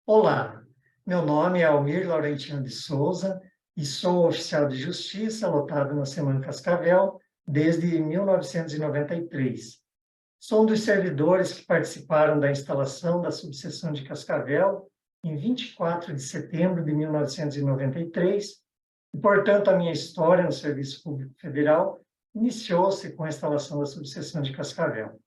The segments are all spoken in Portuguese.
Olá, meu nome é Almir Laurentino de Souza e sou oficial de justiça lotado na Semana Cascavel desde 1993. Sou um dos servidores que participaram da instalação da subseção de Cascavel em 24 de setembro de 1993 e, portanto, a minha história no Serviço Público Federal iniciou-se com a instalação da subseção de Cascavel.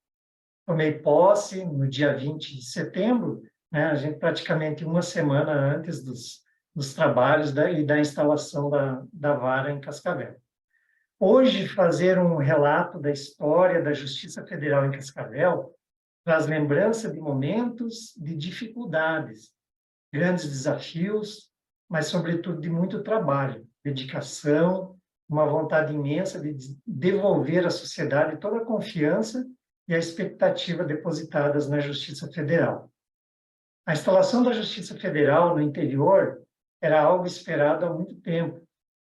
Tomei posse no dia 20 de setembro, né, a gente praticamente uma semana antes dos trabalhos e da instalação da vara em Cascavel. Hoje, fazer um relato da história da Justiça Federal em Cascavel traz lembrança de momentos de dificuldades, grandes desafios, mas, sobretudo, de muito trabalho, dedicação, uma vontade imensa de devolver à sociedade toda a confiança e a expectativa depositadas na Justiça Federal. A instalação da Justiça Federal no interior era algo esperado há muito tempo,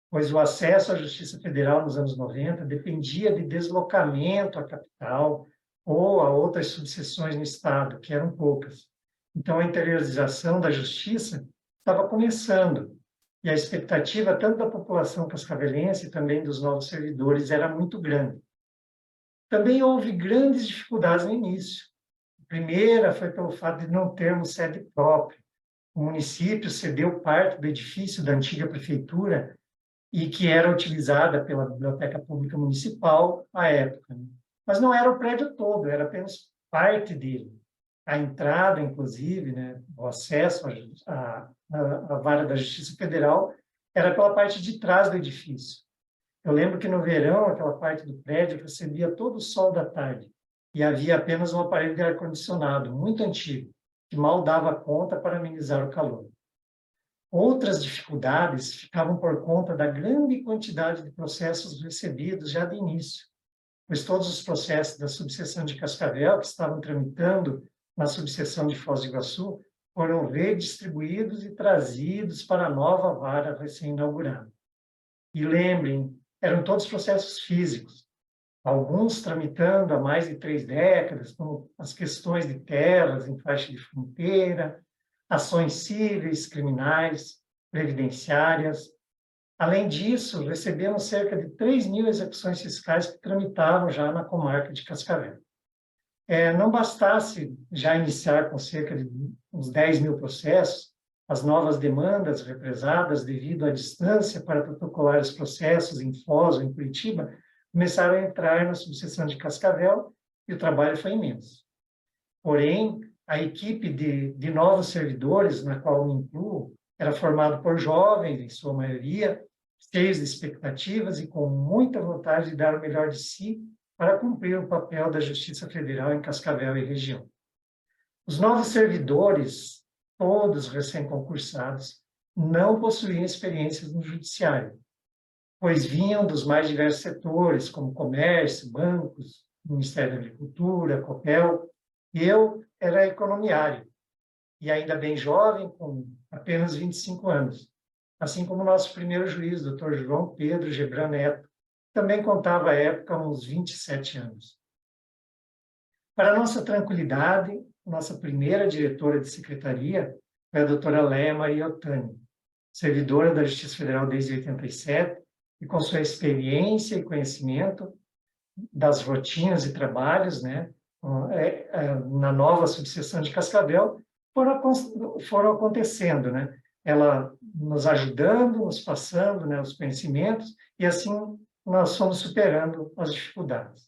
pois o acesso à Justiça Federal nos anos 90 dependia de deslocamento à capital ou a outras subseções no Estado, que eram poucas. Então, a interiorização da Justiça estava começando, e a expectativa tanto da população cascavelense e também dos novos servidores era muito grande. Também houve grandes dificuldades no início. A primeira foi pelo fato de não termos sede própria. O município cedeu parte do edifício da antiga prefeitura e que era utilizada pela Biblioteca Pública Municipal à época. Mas não era o prédio todo, era apenas parte dele. A entrada, inclusive, né, o acesso à vara da Justiça Federal era pela parte de trás do edifício. Eu lembro que no verão, aquela parte do prédio recebia todo o sol da tarde e havia apenas um aparelho de ar-condicionado, muito antigo, que mal dava conta para amenizar o calor. Outras dificuldades ficavam por conta da grande quantidade de processos recebidos já de início, pois todos os processos da subseção de Cascavel, que estavam tramitando na subseção de Foz do Iguaçu, foram redistribuídos e trazidos para a nova vara recém-inaugurada. E lembrem, eram todos processos físicos, alguns tramitando há mais de 3 décadas, como as questões de terras em faixa de fronteira, ações cíveis, criminais, previdenciárias. Além disso, recebemos cerca de 3.000 execuções fiscais que tramitavam já na comarca de Cascavel. Não bastasse já iniciar com cerca de uns 10.000 processos, as novas demandas represadas devido à distância para protocolar os processos em Foz ou em Curitiba começaram a entrar na subseção de Cascavel e o trabalho foi imenso. Porém, a equipe de novos servidores, na qual me incluo, era formada por jovens, em sua maioria, cheios de expectativas e com muita vontade de dar o melhor de si para cumprir o papel da Justiça Federal em Cascavel e região. Os novos servidores, todos recém-concursados, não possuíam experiências no judiciário, pois vinham dos mais diversos setores, como comércio, bancos, Ministério da Agricultura, COPEL, e eu era economiário, e ainda bem jovem, com apenas 25 anos, assim como o nosso primeiro juiz, Dr. João Pedro Gebran Neto, também contava à época uns 27 anos. Para nossa tranquilidade, nossa primeira diretora de secretaria foi a doutora Léa Maria Ottani, servidora da Justiça Federal desde 87, e com sua experiência e conhecimento das rotinas e trabalhos, né, na nova subseção de Cascavel, foram acontecendo, né? Ela nos ajudando, nos passando, né, os conhecimentos, e assim nós fomos superando as dificuldades.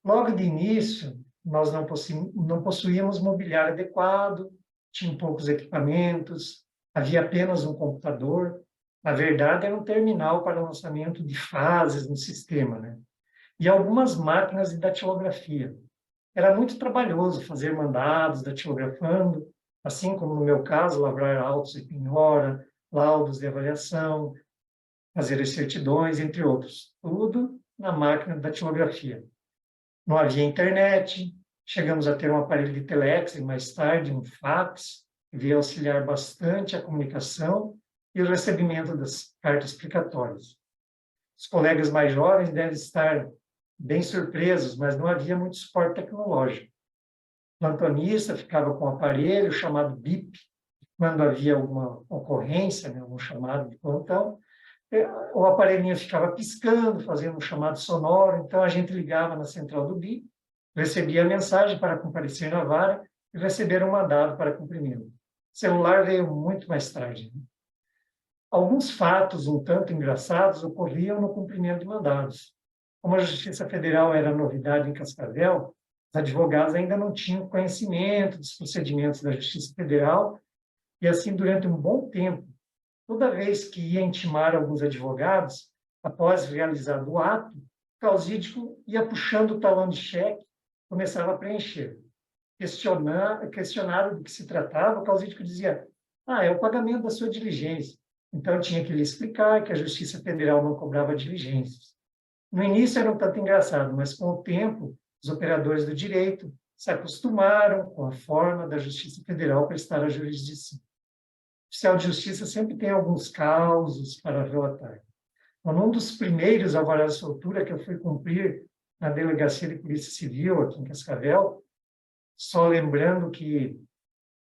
Logo de início, nós não possuíamos mobiliário adequado, tinha poucos equipamentos, havia apenas um computador. Na verdade, era um terminal para lançamento de fases no sistema, né? E algumas máquinas de datilografia. Era muito trabalhoso fazer mandados datilografando, assim como no meu caso, lavrar autos de penhora, laudos de avaliação, fazer as certidões, entre outros. Tudo na máquina de datilografia. Não havia internet, chegamos a ter um aparelho de telex e mais tarde um fax, que veio auxiliar bastante a comunicação e o recebimento das cartas explicatórias. Os colegas mais jovens devem estar bem surpresos, mas não havia muito suporte tecnológico. O plantonista ficava com um aparelho chamado BIP, quando havia alguma ocorrência, né, um chamado de plantão, o aparelhinho ficava piscando, fazendo um chamado sonoro, então a gente ligava na central do BI, recebia a mensagem para comparecer na vara e receber um mandado para cumprimento. O celular veio muito mais tarde, né? Alguns fatos um tanto engraçados ocorriam no cumprimento de mandados. Como a Justiça Federal era novidade em Cascavel, os advogados ainda não tinham conhecimento dos procedimentos da Justiça Federal e, assim, durante um bom tempo, toda vez que ia intimar alguns advogados, após realizado o ato, o causídico ia puxando o talão de cheque, começava a preencher. Questionado do que se tratava, o causídico dizia: é o pagamento da sua diligência. Então, eu tinha que lhe explicar que a Justiça Federal não cobrava diligências. No início era um tanto engraçado, mas com o tempo, os operadores do direito se acostumaram com a forma da Justiça Federal prestar a jurisdição. O oficial de justiça sempre tem alguns causos para relatar. Num dos primeiros alvarás de soltura que eu fui cumprir na Delegacia de Polícia Civil, aqui em Cascavel, só lembrando que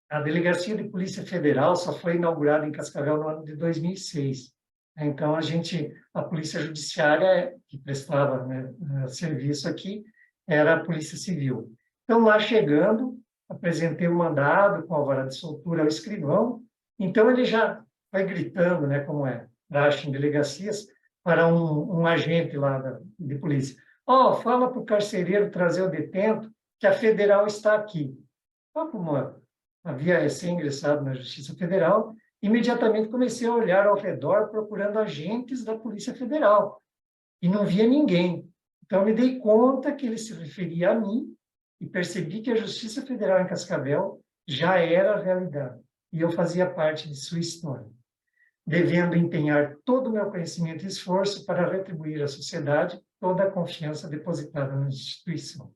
a Delegacia de Polícia Federal só foi inaugurada em Cascavel no ano de 2006. Então, a Polícia Judiciária, que prestava, né, serviço aqui, era a Polícia Civil. Então, lá chegando, apresentei o mandado com alvará de soltura ao escrivão. Então, ele já vai gritando, né, como é praxe em delegacias, para um agente lá de polícia. Fala para o carcereiro trazer o detento, que a federal está aqui. Como havia recém-ingressado na Justiça Federal, imediatamente comecei a olhar ao redor procurando agentes da Polícia Federal e não via ninguém. Então, me dei conta que ele se referia a mim e percebi que a Justiça Federal em Cascavel já era a realidade e eu fazia parte de sua história, devendo empenhar todo o meu conhecimento e esforço para retribuir à sociedade toda a confiança depositada na instituição.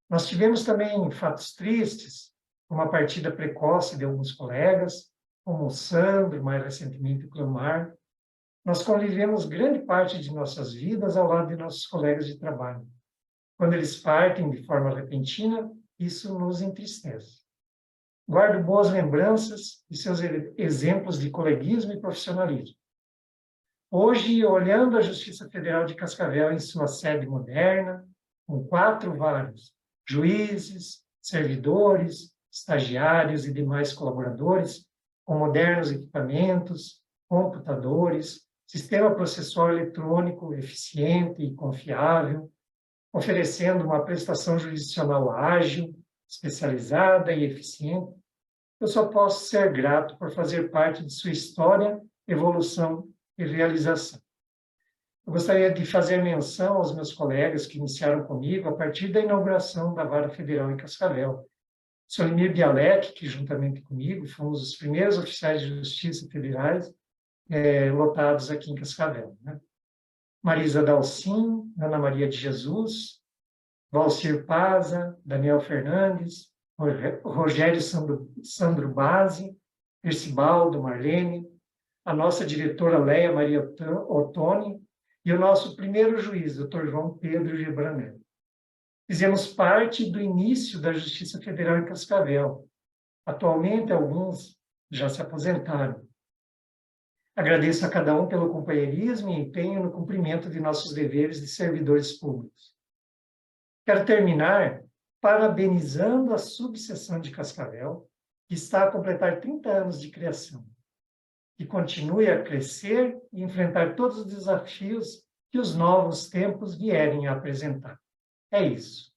Nós tivemos também fatos tristes, como a partida precoce de alguns colegas, como o Sandro, mais recentemente o Cleomar. Nós convivemos grande parte de nossas vidas ao lado de nossos colegas de trabalho. Quando eles partem de forma repentina, isso nos entristece. Guardo boas lembranças de seus exemplos de coleguismo e profissionalismo. Hoje, olhando a Justiça Federal de Cascavel em sua sede moderna, com 4 varas, juízes, servidores, estagiários e demais colaboradores, com modernos equipamentos, computadores, sistema processual eletrônico eficiente e confiável, oferecendo uma prestação jurisdicional ágil, especializada e eficiente, eu só posso ser grato por fazer parte de sua história, evolução e realização. Eu gostaria de fazer menção aos meus colegas que iniciaram comigo a partir da inauguração da Vara Federal em Cascavel. Solimir Bialek, que juntamente comigo fomos os primeiros oficiais de justiça federais lotados aqui em Cascavel, né? Marisa Dalcin, Ana Maria de Jesus, Valcir Paza, Daniel Fernandes, Rogério Sandro Bazzi, Ercibaldo, Marlene, a nossa diretora Leia Maria Ottoni e o nosso primeiro juiz, Dr. João Pedro Gebranel. Fizemos parte do início da Justiça Federal em Cascavel. Atualmente, alguns já se aposentaram. Agradeço a cada um pelo companheirismo e empenho no cumprimento de nossos deveres de servidores públicos. Quero terminar parabenizando a subseção de Cascavel, que está a completar 30 anos de criação, que continue a crescer e enfrentar todos os desafios que os novos tempos vierem a apresentar. É isso.